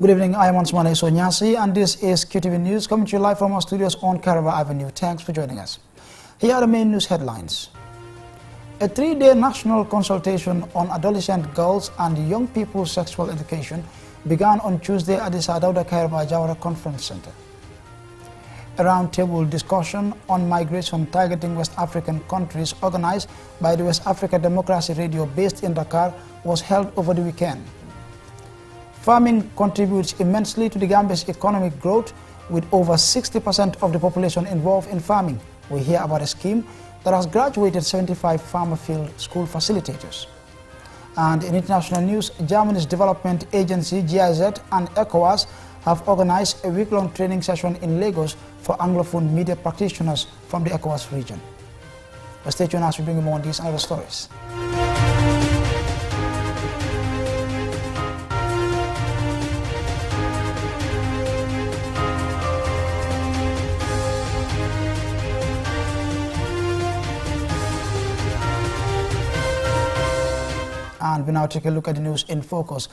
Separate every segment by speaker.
Speaker 1: Good evening, I am Ansumana Sonyasi and this is QTV News coming to you live from our studios on Caraba Avenue. Thanks for joining us. Here are the main news headlines. A 3-day national consultation on adolescent girls and young people's sexual education began on Tuesday at the Sadauda Kairaba Jawara Conference Center. A roundtable discussion on migration targeting West African countries organized by the West Africa Democracy Radio based in Dakar was held over the weekend. Farming contributes immensely to the Gambia's economic growth, with over 60% of the population involved in farming. We hear about a scheme that has graduated 75 farmer field school facilitators. And in international news, Germany's development agency GIZ and ECOWAS have organized a week-long training session in Lagos for Anglophone media practitioners from the ECOWAS region. Stay tuned as we bring you more on these and other stories. And we now take a look at the news in focus.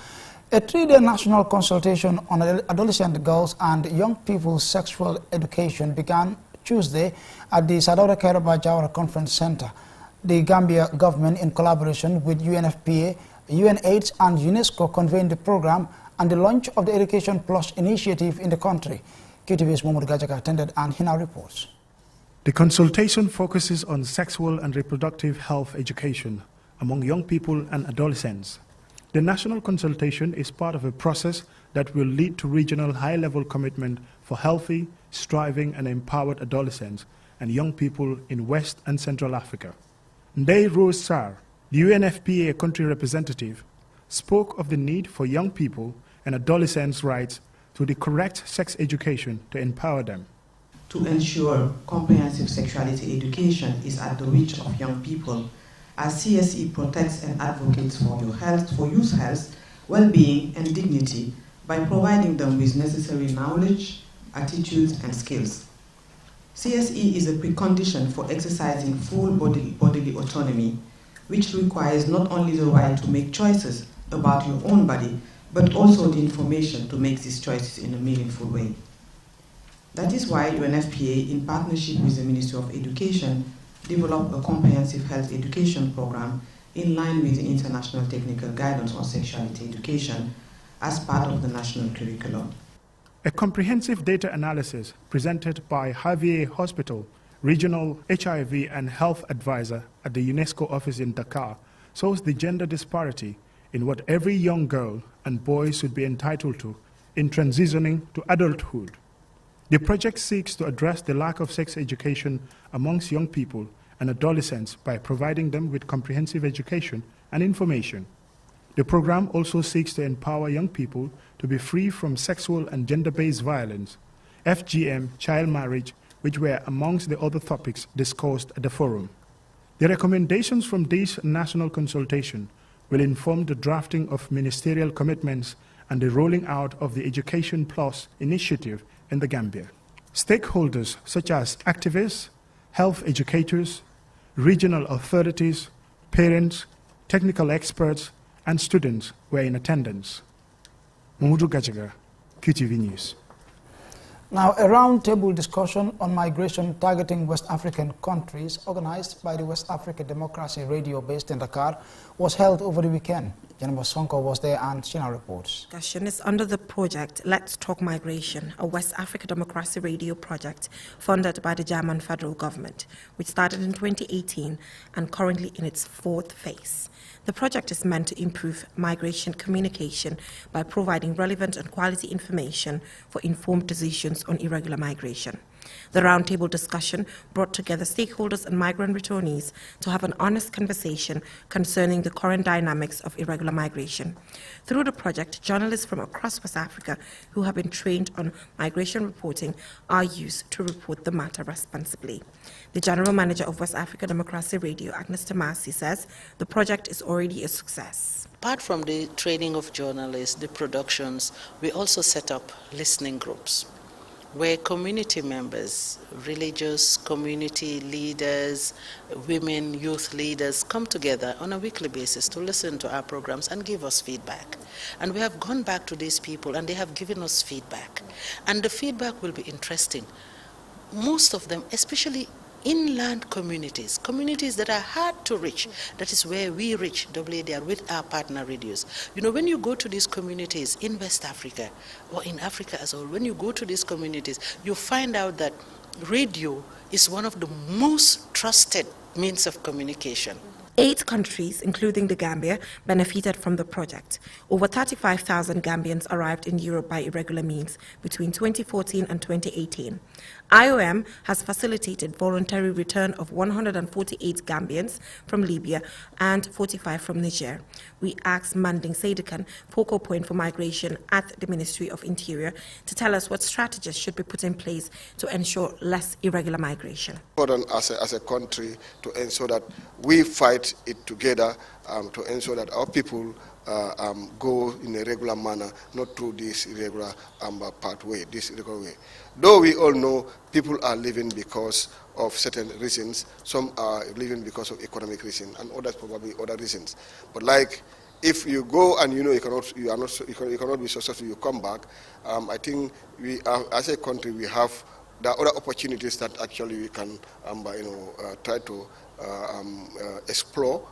Speaker 1: A 3-day national consultation on adolescent girls and young people's sexual education began Tuesday at the Sadauda Kairaba Jawara Conference Center. The Gambia government, in collaboration with UNFPA, UNAIDS and UNESCO, convened the program and the launch of the Education Plus initiative in the country. QTV's Mohamed Gajaka attended and he now reports.
Speaker 2: The consultation focuses on sexual and reproductive health education among young people and adolescents. The national consultation is part of a process that will lead to regional high-level commitment for healthy, striving and empowered adolescents and young people in West and Central Africa. Ndeye Rose Sarr, the UNFPA country representative, spoke of the need for young people and adolescents' rights to the correct sex education to empower them.
Speaker 3: To ensure comprehensive sexuality education is at the reach of young people, as CSE protects and advocates for youth health, well-being and dignity by providing them with necessary knowledge, attitudes and skills. CSE is a precondition for exercising full bodily autonomy, which requires not only the right to make choices about your own body, but also the information to make these choices in a meaningful way. That is why UNFPA, in partnership with the Ministry of Education, develop a comprehensive health education program in line with the International Technical Guidance on Sexuality Education as part of the national curriculum.
Speaker 2: A comprehensive data analysis presented by Javier Hospital, Regional HIV and Health Advisor at the UNESCO office in Dakar, shows the gender disparity in what every young girl and boy should be entitled to in transitioning to adulthood. The project seeks to address the lack of sex education amongst young people and adolescents by providing them with comprehensive education and information. The program also seeks to empower young people to be free from sexual and gender-based violence, FGM, child marriage, which were amongst the other topics discussed at the forum. The recommendations from this national consultation will inform the drafting of ministerial commitments and the rolling out of the Education Plus initiative in the Gambia. Stakeholders such as activists, health educators, regional authorities, parents, technical experts, and students were in attendance. Mamudu Gajaga, QTV News.
Speaker 1: Now, a roundtable discussion on migration targeting West African countries, organized by the West Africa Democracy Radio based in Dakar, was held over the weekend. Jennifer Sonko was there and she now reports.
Speaker 4: Discussion is under the project Let's Talk Migration, a West Africa Democracy Radio project funded by the German federal government, which started in 2018 and currently in its 4th phase. The project is meant to improve migration communication by providing relevant and quality information for informed decisions on irregular migration. The roundtable discussion brought together stakeholders and migrant returnees to have an honest conversation concerning the current dynamics of irregular migration. Through the project, journalists from across West Africa who have been trained on migration reporting are used to report the matter responsibly. The General Manager of West Africa Democracy Radio, Agnes Tamasi, says the project is already a success.
Speaker 5: Apart from the training of journalists, the productions, we also set up listening groups where community members, religious community leaders, women, youth leaders come together on a weekly basis to listen to our programs and give us feedback. And we have gone back to these people and they have given us feedback. And the feedback will be interesting. Most of them, especially inland communities, communities that are hard to reach. That is where we reach WADR with our partner radios. You know, when you go to these communities in West Africa or in Africa as a whole, when you go to these communities, you find out that radio is one of the most trusted means of communication.
Speaker 4: 8 countries, including the Gambia, benefited from the project. Over 35,000 Gambians arrived in Europe by irregular means between 2014 and 2018. IOM has facilitated voluntary return of 148 Gambians from Libya and 45 from Niger. We asked Manding Sadikan, focal point for migration at the Ministry of Interior, to tell us what strategies should be put in place to ensure less irregular migration.
Speaker 6: Important as a country to ensure that we fight it together to ensure that our people go in a regular manner, not through this irregular pathway, this irregular way. Though we all know people are living because of certain reasons, some are living because of economic reasons, and others probably other reasons. But like, if you go and you know you cannot be successful, you come back. I think we are, as a country, we have the other opportunities that actually we can try to explore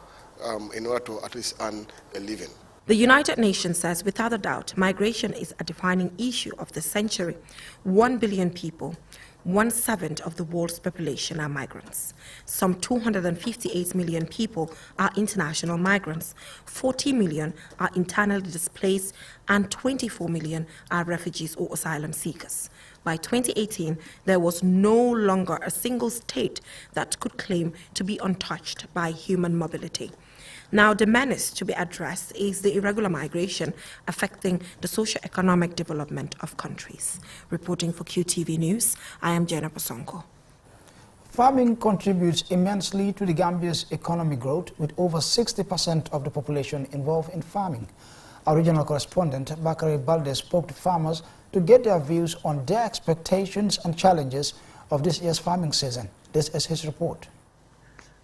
Speaker 6: in order to at least earn a living.
Speaker 4: The United Nations says, without a doubt, migration is a defining issue of the century. 1 billion people, 1/7 of the world's population, are migrants. Some 258 million people are international migrants, 40 million are internally displaced, and 24 million are refugees or asylum seekers. By 2018, there was no longer a single state that could claim to be untouched by human mobility. Now, the menace to be addressed is the irregular migration affecting the socio-economic development of countries. Reporting for QTV News, I am Jenna Pasonko.
Speaker 1: Farming contributes immensely to the Gambia's economic growth, with over 60% of the population involved in farming. Our regional correspondent, Bakari Balde, spoke to farmers to get their views on their expectations and challenges of this year's farming season. This is his report.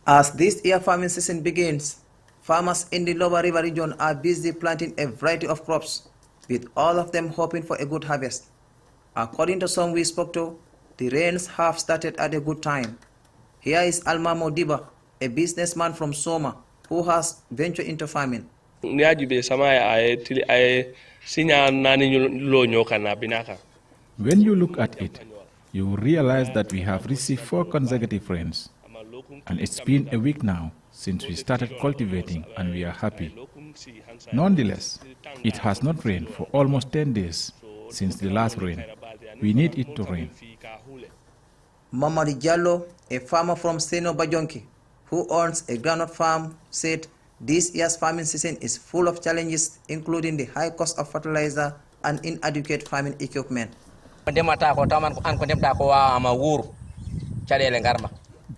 Speaker 7: As this year's farming season begins, farmers in the Lower River region are busy planting a variety of crops, with all of them hoping for a good harvest. According to some we spoke to, the rains have started at a good time. Here is Alma Modiba, a businessman from Soma, who has ventured into farming.
Speaker 8: When you
Speaker 9: look at it, you will realize that we have received 4 consecutive rains, and it's been a week now since we started cultivating, and we are happy. Nonetheless, it has not rained for almost 10 days since the last rain. We need it to rain.
Speaker 7: Mamadi Jallo, a farmer from Seno Bajonki, who owns a groundnut farm, said this year's farming season is full of challenges, including the high cost of fertilizer and inadequate farming equipment.
Speaker 10: There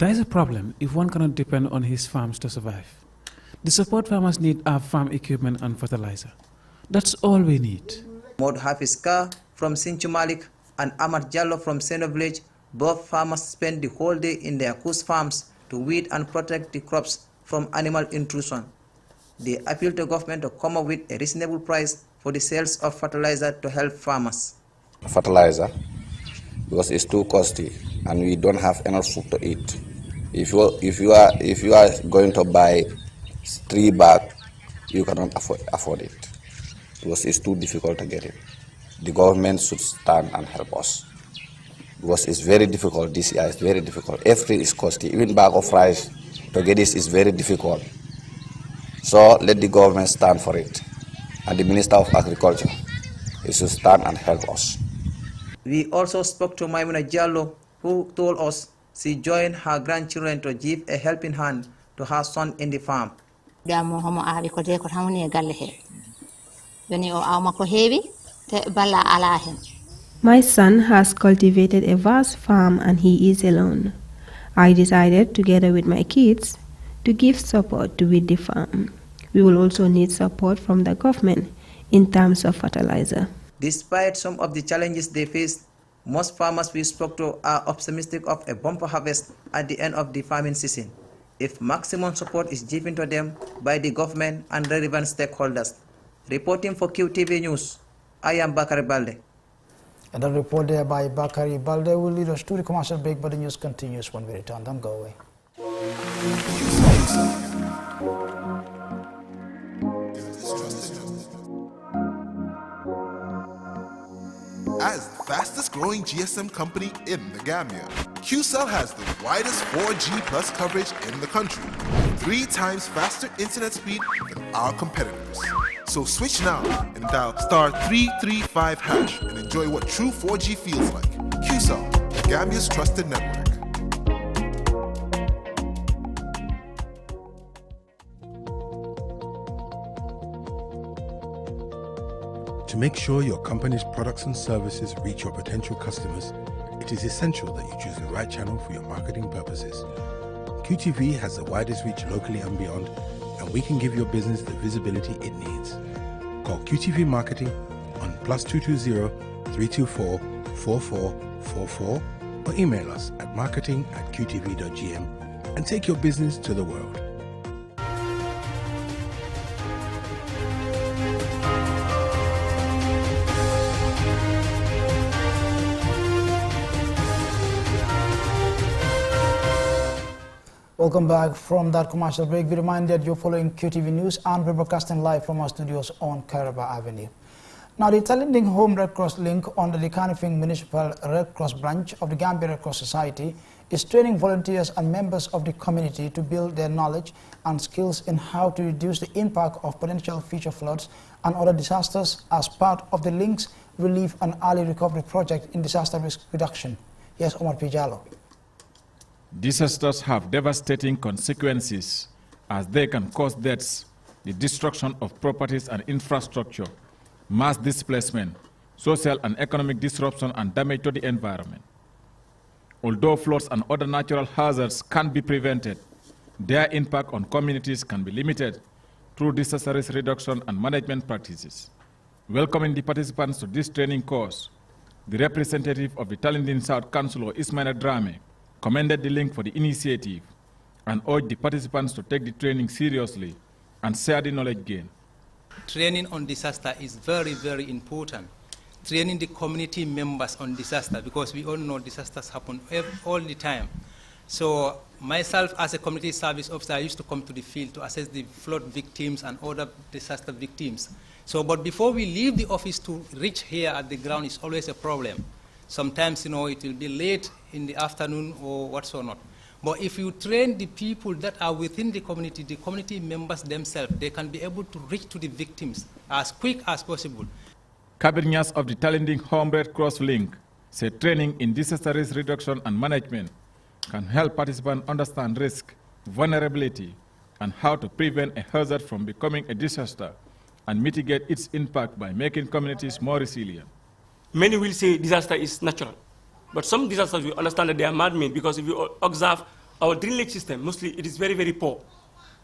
Speaker 10: is a problem if one cannot depend on his farms to survive. The support farmers need are farm equipment and fertilizer. That's all we need.
Speaker 7: Mod Hafiz Ka from Sinchu Malik and Ahmad Jallo from Seno village, both farmers spend the whole day in their Kus farms to weed and protect the crops from animal intrusion. They appeal to government to come up with a reasonable price for the sales of fertilizer to help farmers.
Speaker 11: Fertilizer, because it's too costly and we don't have enough food to eat. If you are going to buy 3 bags, you cannot afford it because it's too difficult to get it. The government should stand and help us because it's very difficult this year. It's very difficult. Everything is costly. Even bag of rice to get this is very difficult. So let the government stand for it, and the Minister of Agriculture, he should stand and help us.
Speaker 7: We also spoke to Maimuna Jallo, who told us she joined her grandchildren to give a helping hand to her son in the farm.
Speaker 12: My son has cultivated a vast farm and he is alone. I decided, together with my kids, to give support to with the farm. We will also need support from the government in terms of fertilizer.
Speaker 7: Despite some of the challenges they face, Most farmers we spoke to are optimistic of a bumper harvest at the end of the farming season, if maximum support is given to them by the government and relevant stakeholders. Reporting for QTV News, I am Bakari Balde.
Speaker 1: And that report there by Bakari Balde will lead us to the commercial break, but the news continues when we return. Don't go away.
Speaker 8: As the fastest growing GSM company in the Gambia, QCell has the widest 4G plus coverage in the country, 3 times faster internet speed than our competitors. So switch now and dial *335# and enjoy what true 4G feels like. QCell, Gambia's trusted network.
Speaker 13: To make sure your company's products and services reach your potential customers, it is essential that you choose the right channel for your marketing purposes. QTV has the widest reach locally and beyond, and we can give your business the visibility it needs. Call QTV Marketing on +220 324 4444 or email us at marketing@qtv.gm and take your business to the world.
Speaker 1: Welcome back from that commercial break. Be reminded you're following QTV News and we're broadcasting live from our studios on Kairaba Avenue. Now, the Talinding Home Red Cross link under the Kanifing Municipal Red Cross branch of the Gambia Red Cross Society is training volunteers and members of the community to build their knowledge and skills in how to reduce the impact of potential future floods and other disasters as part of the Links Relief and Early Recovery Project in Disaster Risk Reduction. Yes, Omar Pijalo.
Speaker 9: Disasters have devastating consequences as they can cause deaths, the destruction of properties and infrastructure, mass displacement, social and economic disruption and damage to the environment. Although floods and other natural hazards can be prevented, their impact on communities can be limited through disaster risk reduction and management practices. Welcoming the participants to this training course, the representative of the Talinding South Councillor Ismaila Drame commended the link for the initiative and urged the participants to take the training seriously and share the knowledge gained.
Speaker 14: Training on disaster is very, very important. Training the community members on disaster, because we all know disasters happen all the time. So myself as a community service officer, I used to come to the field to assess the flood victims and other disaster victims. So, but before we leave the office to reach here at the ground is always a problem. Sometimes, it will be late in the afternoon or whatsoever. But if you train the people that are within the community members themselves, they can be able to reach to the victims as quick as possible.
Speaker 9: Kabirnyas of the Talinding Home Red Cross link said training in disaster risk reduction and management can help participants understand risk, vulnerability, and how to prevent a hazard from becoming a disaster and mitigate its impact by making communities more resilient.
Speaker 15: Many will say disaster is natural, but some disasters we understand that they are man-made, because if you observe our drainage system, mostly it is very, very poor.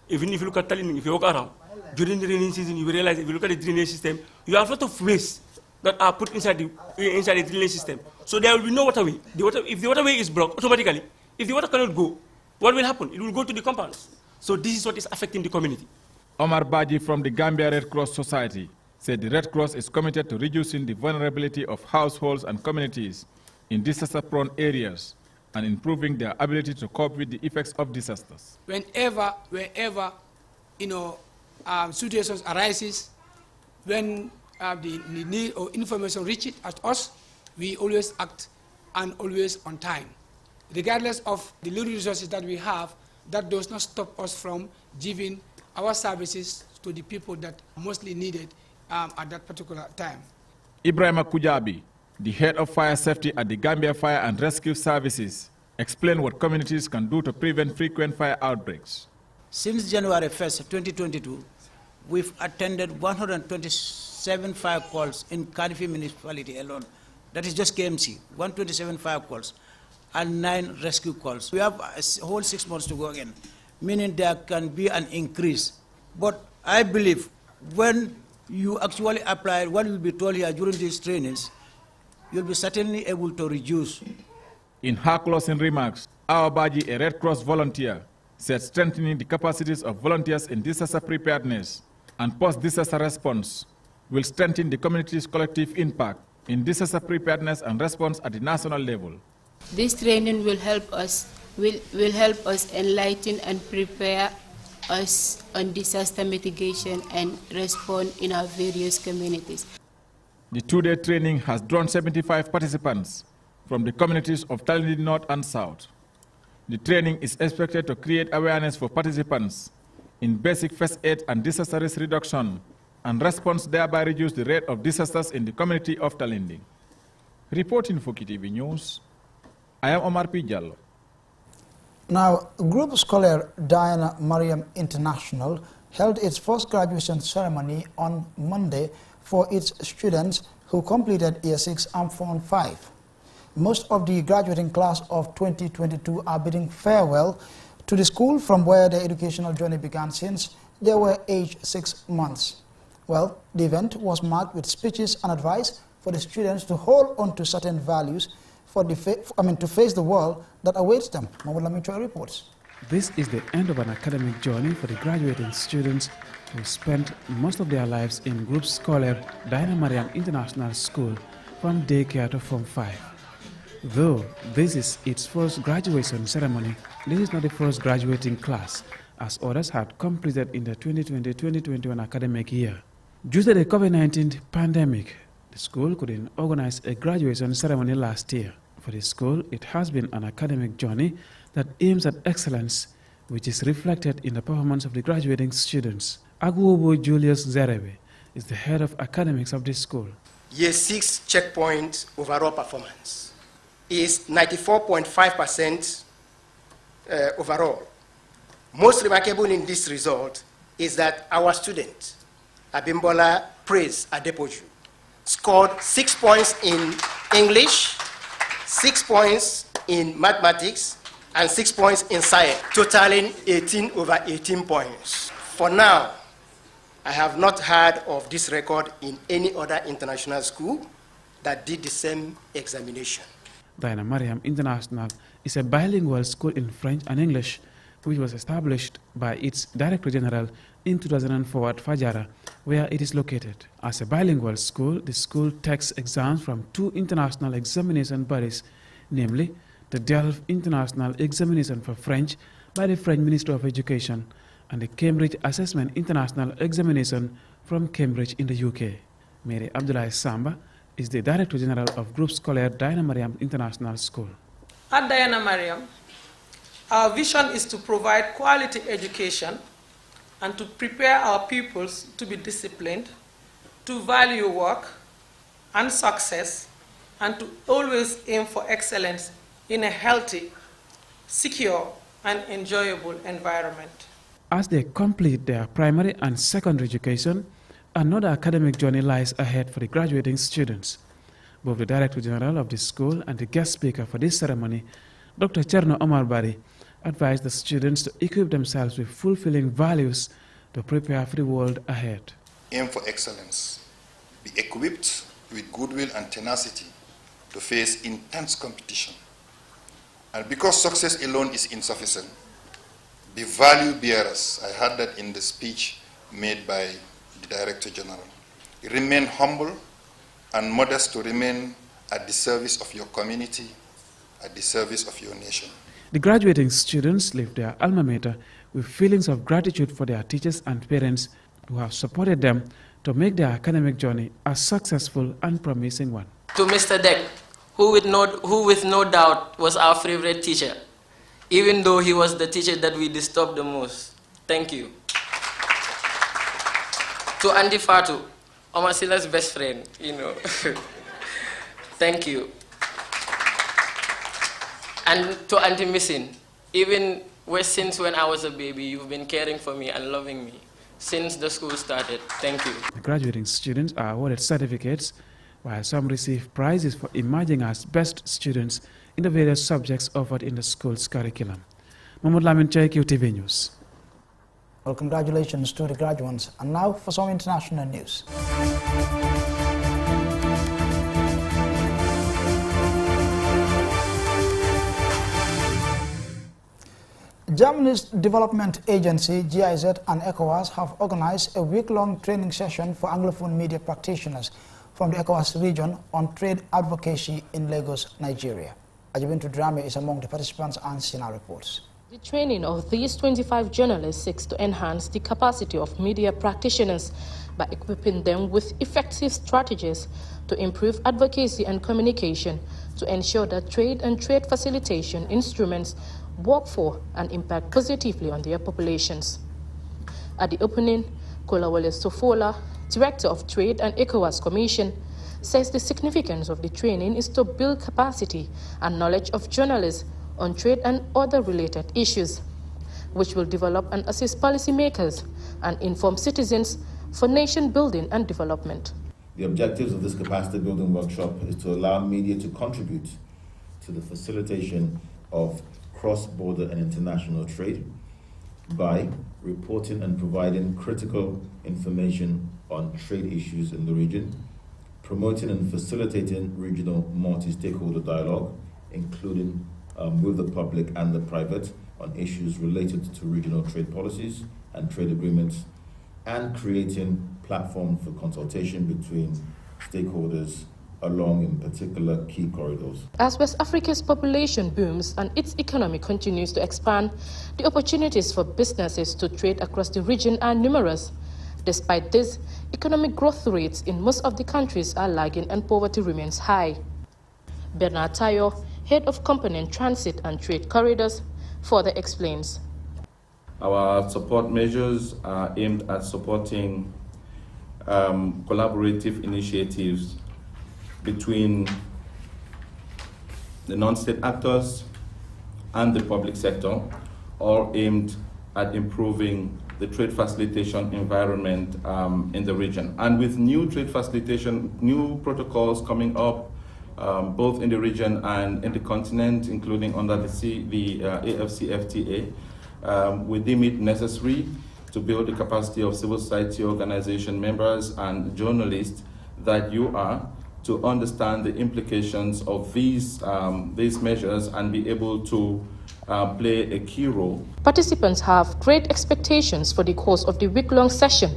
Speaker 15: Even if you look at Talinding, if you walk around, during the rainy season, you will realize if you look at the drainage system, you have a lot of waste that are put inside the drainage system. So there will be no waterway. If the waterway is blocked, automatically, if the water cannot go, what will happen? It will go to the compounds. So this is what is affecting the community.
Speaker 9: Omar Baji from the Gambia Red Cross Society said the Red Cross is committed to reducing the vulnerability of households and communities in disaster-prone areas and improving their ability to cope with the effects of disasters.
Speaker 16: Wherever, situations arises, when the need or information reaches at us, we always act and always on time. Regardless of the little resources that we have, that does not stop us from giving our services to the people that mostly needed at that particular time.
Speaker 9: Ibrahim Kujabi, the head of fire safety at the Gambia Fire and Rescue Services, explained what communities can do to prevent frequent fire outbreaks.
Speaker 17: Since January 1st, 2022, we've attended 127 fire calls in Kanifing municipality alone. That is just KMC, 127 fire calls and 9 rescue calls. We have a whole 6 months to go again, meaning there can be an increase. But I believe when you actually apply what will be told here during these trainings, you'll be certainly able to reduce.
Speaker 9: In her closing remarks, Awabaji, a Red Cross volunteer, said strengthening the capacities of volunteers in disaster preparedness and post-disaster response will strengthen the community's collective impact in disaster preparedness and response at the national level.
Speaker 18: This training will help us enlighten and prepare us on disaster mitigation and respond in our various communities.
Speaker 9: The two-day training has drawn 75 participants from the communities of Talinding North and South. The training is expected to create awareness for participants in basic first aid and disaster risk reduction and response, thereby reduce the rate of disasters in the community of Talinding. Reporting for KTV News, I am Omar P. Jallo.
Speaker 1: Now, Group Scholar Diana Mariam International held its first graduation ceremony on Monday for its students who completed Year 6 and Form 5. Most of the graduating class of 2022 are bidding farewell to the school from where their educational journey began since they were aged 6 months. Well, the event was marked with speeches and advice for the students to hold on to certain values to face the world that awaits them. Mahmoud Lamin reports.
Speaker 10: This is the end of an academic journey for the graduating students who spent most of their lives in Group Scholar Diana Mariam International School from daycare to Form 5. Though this is its first graduation ceremony, this is not the first graduating class, as others had completed in the 2020-2021 academic year. Due to the COVID-19 pandemic, the school couldn't organize a graduation ceremony last year. For the school, it has been an academic journey that aims at excellence, which is reflected in the performance of the graduating students. Agwobo Julius Zerebe is the head of academics of this school.
Speaker 19: Year 6 checkpoint overall performance is 94.5% overall. Most remarkable in this result is that our student, Abimbola Praise Adepoju, scored 6 points in English, 6 points in mathematics, and 6 points in science, totaling 18 over 18 points. For now, I have not heard of this record in any other international school that did the same examination.
Speaker 10: Diana Mariam International is a bilingual school in French and English, which was established by its Director General in 2004 at Fajara, where it is located. As a bilingual school, the school takes exams from 2 international examination bodies, namely the Delft International Examination for French by the French Ministry of Education and the Cambridge Assessment International Examination from Cambridge in the UK. Mary Abdullahi Samba is the Director General of Group Scholar Diana Mariam International School.
Speaker 20: At Diana Mariam, our vision is to provide quality education and to prepare our pupils to be disciplined, to value work and success, and to always aim for excellence in a healthy, secure, and enjoyable environment.
Speaker 10: As they complete their primary and secondary education, another academic journey lies ahead for the graduating students. Both the Director General of the school and the guest speaker for this ceremony, Dr. Cherno Omar Bari, advised the students to equip themselves with fulfilling values to prepare for the world ahead.
Speaker 21: Aim for excellence. Be equipped with goodwill and tenacity to face intense competition. And because success alone is insufficient, be value bearers. I heard that in the speech made by the Director General. Remain humble and modest to remain at the service of your community, at the service of your nation.
Speaker 10: The graduating students leave their alma mater with feelings of gratitude for their teachers and parents who have supported them to make their academic journey a successful and promising one.
Speaker 22: To Mr. Deck, who with no doubt was our favorite teacher, even though he was the teacher that we disturbed the most. Thank you. To Auntie Fatu, Omasila's best friend, Thank you. And to Auntie Missing, even since when I was a baby, you've been caring for me and loving me since the school started. Thank you.
Speaker 10: The graduating students are awarded certificates, while some receive prizes for emerging as best students in the various subjects offered in the school's curriculum. Mahmoud Lamin, QTV News.
Speaker 1: Well, congratulations to the graduates. And now for some international news. Germany's development agency, GIZ, and ECOWAS have organized a week-long training session for Anglophone media practitioners from the ECOWAS region on trade advocacy in Lagos, Nigeria. Ajibintu Drame is among the participants and Sina reports.
Speaker 2: The training of these 25 journalists seeks to enhance the capacity of media practitioners by equipping them with effective strategies to improve advocacy and communication to ensure that trade and trade facilitation instruments work for and impact positively on their populations. At the opening, Kolawole Sofola, Director of Trade and ECOWAS Commission, says the significance of the training is to build capacity and knowledge of journalists on trade and other related issues, which will develop and assist policymakers and inform citizens for nation building and development.
Speaker 3: The objectives of this capacity building workshop is to allow media to contribute to the facilitation of cross-border and international trade by reporting and providing critical information on trade issues in the region, promoting and facilitating regional multi-stakeholder dialogue, including with the public and the private on issues related to regional trade policies and trade agreements, and creating platforms for consultation between stakeholders along in particular key corridors.
Speaker 2: As West Africa's population booms and its economy continues to expand, the opportunities for businesses to trade across the region are numerous. Despite this, economic growth rates in most of the countries are lagging and poverty remains high. Bernard Tayo, head of Component Transit and Trade Corridors, further explains.
Speaker 23: Our support measures are aimed at supporting collaborative initiatives between the non-state actors and the public sector, all aimed at improving the trade facilitation environment in the region. And with new trade facilitation, new protocols coming up, both in the region and in the continent, including under the AFCFTA, we deem it necessary to build the capacity of civil society organization members and journalists that you are to understand the implications of these measures and be able to play a key role.
Speaker 2: Participants have great expectations for the course of the week-long session.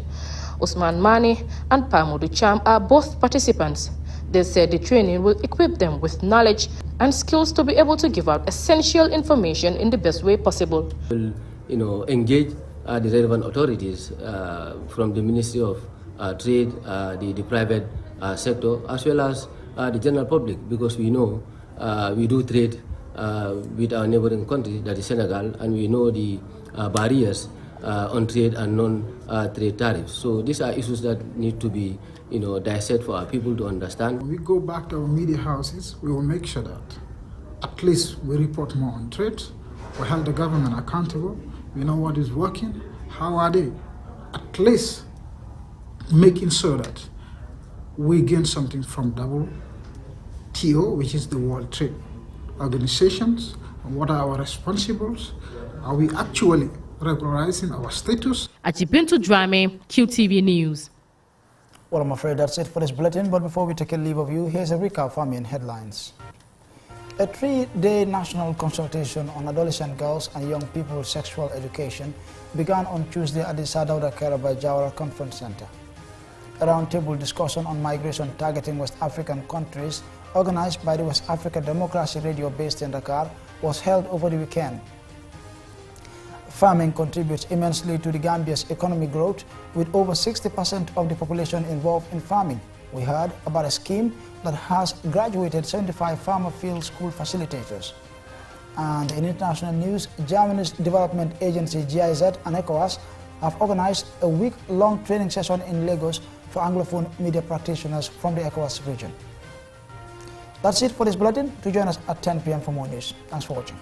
Speaker 2: Usman Mani and Pamudu Cham are both participants. They said the training will equip them with knowledge and skills to be able to give out essential information in the best way possible.
Speaker 24: We'll, engage the relevant authorities from the Ministry of Trade, the private sector, as well as the general public, because we know we do trade with our neighboring country, that is Senegal, and we know the barriers on trade and non-trade tariffs. So these are issues that need to be dissected for our people to understand.
Speaker 25: When we go back to our media houses, we will make sure that at least we report more on trade, we hold the government accountable, we know what is working, how are they, at least making sure that we gain something from WTO, which is the World Trade Organizations, and what are our responsibles, are we actually regularizing our status?
Speaker 2: Ajibintu Drame, QTV News.
Speaker 1: Well, I'm afraid that's it for this bulletin, but before we take a leave of you, here's a recap for main headlines. A 3-day national consultation on adolescent girls and young people's sexual education began on Tuesday at the Sadauda Karaba Jawara Conference Center. A roundtable discussion on migration targeting West African countries, organized by the West Africa Democracy Radio based in Dakar, was held over the weekend. Farming contributes immensely to the Gambia's economic growth, with over 60% of the population involved in farming. We heard about a scheme that has graduated 75 farmer field school facilitators. And in international news, Germany's development agency GIZ and ECOWAS have organized a week-long training session in Lagos for Anglophone media practitioners from the ECOWAS region. That's it for this bulletin. To join us at 10 p.m. for more news. Thanks for watching.